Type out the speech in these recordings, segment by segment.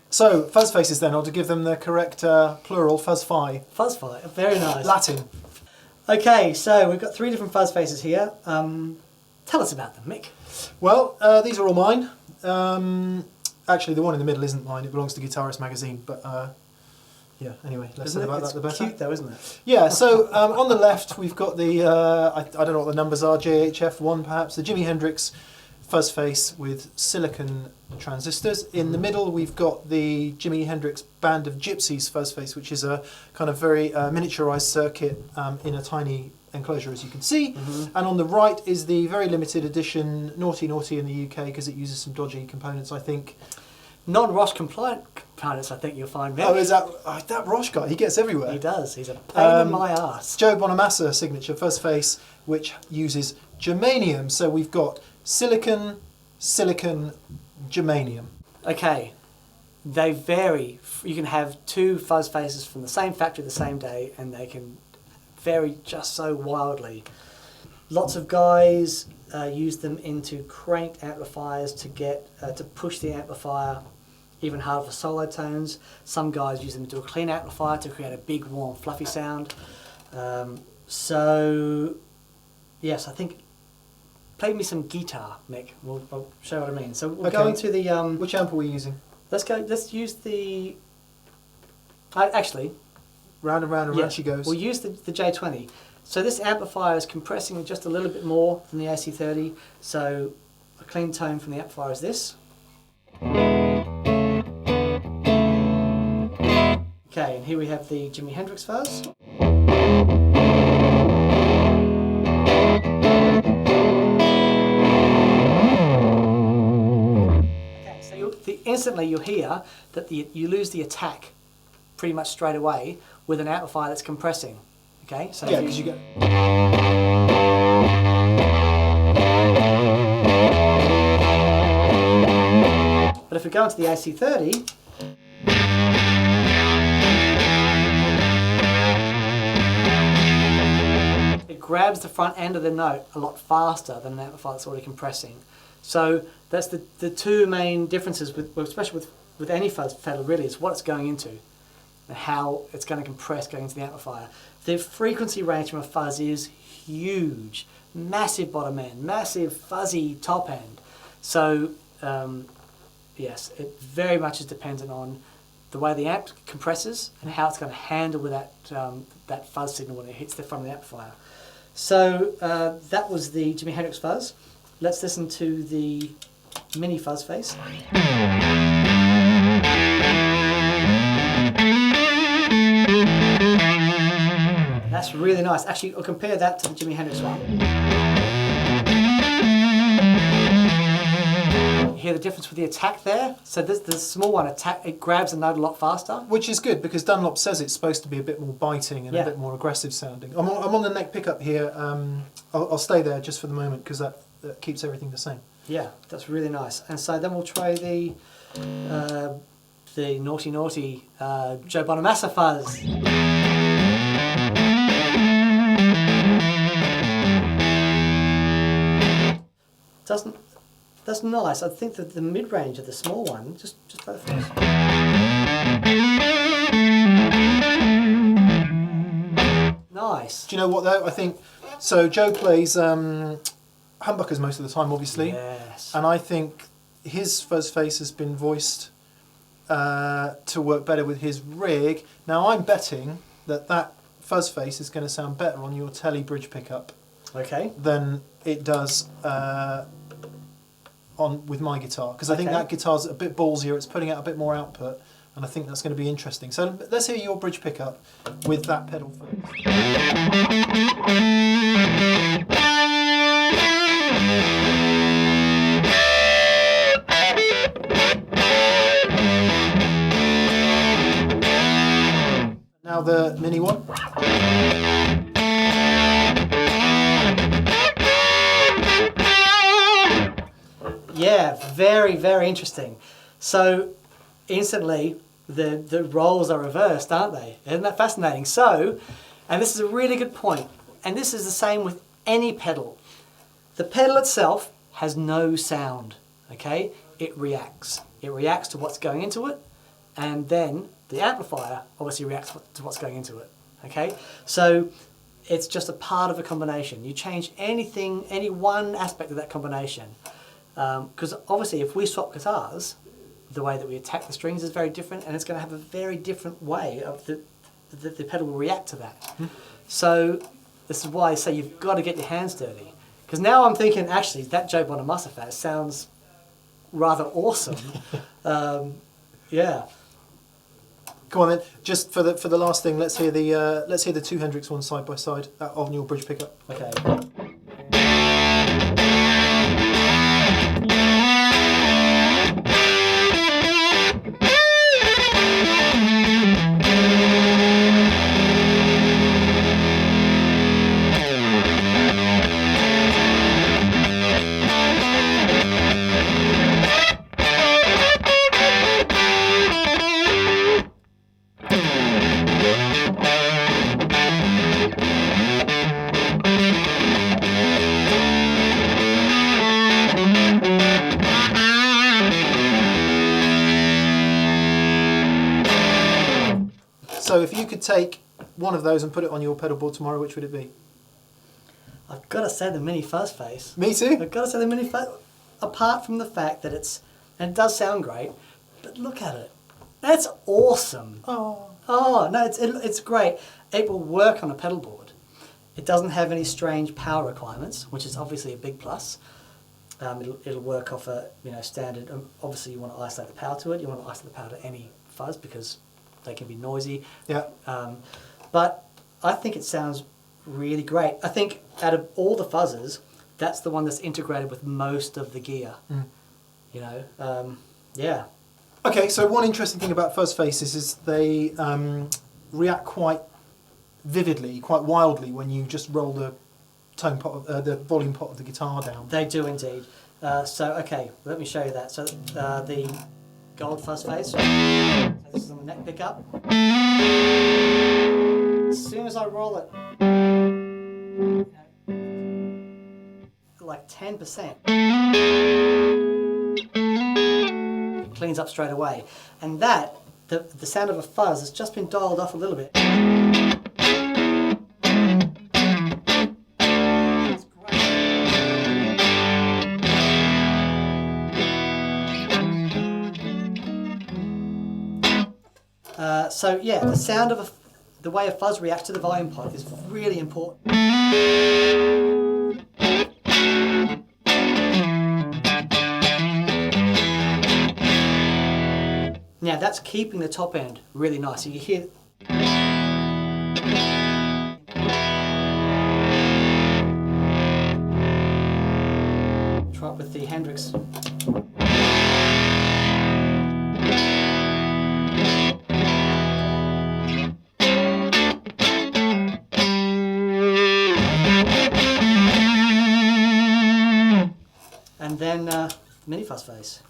So, Fuzz Faces then, or to give them the correct plural, Fuzz Fi. Fuzz Fi, very nice. Latin. Okay, so we've got 3 different Fuzz Faces here. Tell us about them, Mick. Well, these are all mine. Actually, the one in the middle isn't mine, it belongs to Guitarist magazine, but yeah, anyway, less said about that the better. It's cute though, isn't it? Yeah, so on the left we've got the, I don't know what the numbers are, JHF1 perhaps, the Jimi Hendrix Fuzz Face with silicon transistors. In the middle we've got the Jimi Hendrix Band of Gypsies Fuzz Face, which is a kind of very miniaturized circuit in a tiny enclosure, as you can see. And on the right is the very limited edition Naughty Naughty in the UK, because it uses some dodgy components, I think. Non-ROS compliant components, I think you'll find, Mick. Oh, is that Roche guy? He gets everywhere. He does. He's a pain in my arse. Joe Bonamassa signature Fuzz Face, which uses germanium. So we've got silicon, silicon, germanium. Okay, they vary. You can have 2 Fuzz Faces from the same factory the same day, and they can vary just so wildly. Lots of guys use them into cranked amplifiers to get to push the amplifier even harder for solo tones. Some guys use them into a clean amplifier to create a big, warm, fluffy sound. So, yes, I think. Play me some guitar, Mick. I'll show what I mean. So we'll go into the. Which amp are we using? Let's use the. Actually. Round and round and round she goes. We'll use the J20. So this amplifier is compressing just a little bit more than the AC30. So a clean tone from the amplifier is this. Okay, and here we have the Jimi Hendrix Fuzz. Instantly you'll hear that you lose the attack pretty much straight away with an amplifier that's compressing. Okay, so yeah, because you get. But if we go into the AC30, it grabs the front end of the note a lot faster than an amplifier that's already compressing. So that's the 2 main differences, especially with any fuzz pedal really, is what it's going into and how it's going to compress going into the amplifier. The frequency range from a fuzz is huge. Massive bottom end, massive fuzzy top end. So yes, it very much is dependent on the way the amp compresses and how it's going to handle with that fuzz signal when it hits the front of the amplifier. So that was the Jimi Hendrix Fuzz. Let's listen to the mini Fuzz Face. That's really nice. Actually, I'll compare that to the Jimi Hendrix one. You hear the difference with the attack there? So the small one, it grabs the note a lot faster. Which is good, because Dunlop says it's supposed to be a bit more biting and a bit more aggressive sounding. I'm on the neck pickup here. I'll stay there just for the moment, because that keeps everything the same. Yeah, that's really nice. And so then we'll try the Naughty Naughty Joe Bonamassa Fuzz. That's nice. I think that the mid-range of the small one, just play the first. Nice. Do you know what though? I think so. Joe plays humbuckers most of the time, obviously. Yes. And I think his Fuzz Face has been voiced to work better with his rig. Now I'm betting that Fuzz Face is going to sound better on your Tele bridge pickup. Okay. Than it does with my guitar, because I think that guitar's a bit ballsier. It's putting out a bit more output, and I think that's going to be interesting. So let's hear your bridge pickup with that pedal first. Now the mini one. Yeah, very, very interesting. So instantly the roles are reversed, aren't they? Isn't that fascinating? So, and this is a really good point, and this is the same with any pedal. The pedal itself has no sound, okay? It reacts. It reacts to what's going into it, and then the amplifier obviously reacts to what's going into it, okay? So it's just a part of a combination. You change anything, any one aspect of that combination, because obviously if we swap guitars, the way that we attack the strings is very different, and it's going to have a very different way of the pedal will react to that. Mm. So this is why I say you've got to get your hands dirty. Because now I'm thinking, actually, that Joe Bonamassa Fuzz sounds rather awesome. Yeah. Come on then. Just for the last thing, let's hear the two Hendrix ones side by side on your bridge pickup. Okay. So if you could take one of those and put it on your pedal board tomorrow, which would it be? I've got to say the Mini Fuzz Face. Me too. I've got to say the Mini Fuzz. Apart from the fact that and it does sound great, but look at it. That's awesome. Oh no, it's great. It will work on a pedal board. It doesn't have any strange power requirements, which is obviously a big plus. It'll work off a standard. Obviously, you want to isolate the power to it. You want to isolate the power to any fuzz because they can be noisy. Yeah. But I think it sounds really great. I think out of all the fuzzes, that's the one that's integrated with most of the gear. Mm. Yeah. Okay, so one interesting thing about Fuzz Faces is they react quite vividly, quite wildly when you just roll the tone pot, the volume pot of the guitar down. They do indeed. Okay, let me show you that. So the gold Fuzz Face. So this is on the neck pickup. As soon as I roll it, like 10%, it cleans up straight away. And that, the sound of a fuzz has just been dialed off a little bit. It's great. So yeah, the sound of the way a fuzz reacts to the volume pot is really important. Now that's keeping the top end really nice. So you hear. Try it with the Hendrix. And then Mini Fuzz Face.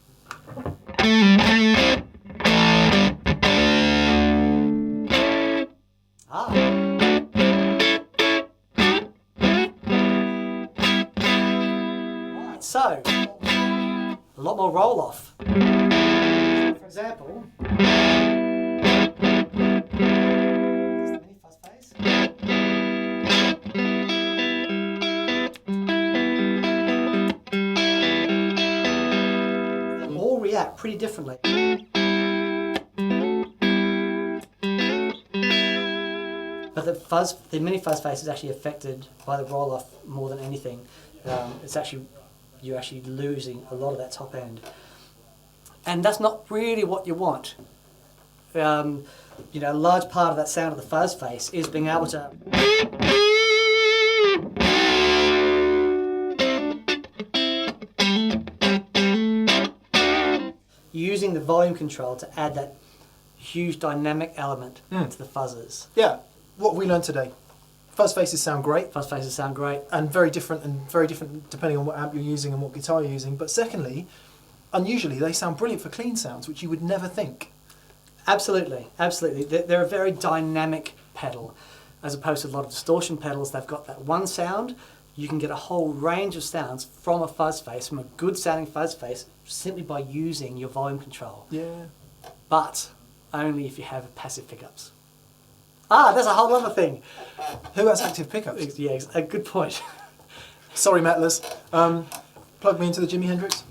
Right, so a lot more roll off. For example, this is the Mini Fuzz Face. They all react pretty differently. But the Mini Fuzz Face is actually affected by the roll off more than anything. You're actually losing a lot of that top end, and that's not really what you want. A large part of that sound of the Fuzz Face is being able to. Using the volume control to add that huge dynamic element to the fuzzes. Yeah. What have we learned today? Fuzz Faces sound great. Fuzz Faces sound great. And very different depending on what amp you're using and what guitar you're using. But secondly, unusually, they sound brilliant for clean sounds, which you would never think. Absolutely, absolutely. They're a very dynamic pedal, as opposed to a lot of distortion pedals. They've got that one sound. You can get a whole range of sounds from a fuzz face, from a good sounding fuzz face, simply by using your volume control. Yeah. But only if you have passive pickups. Ah, that's a whole other thing. Who has active pickups? Yeah, a good point. Sorry, metalers. Plug me into the Jimi Hendrix.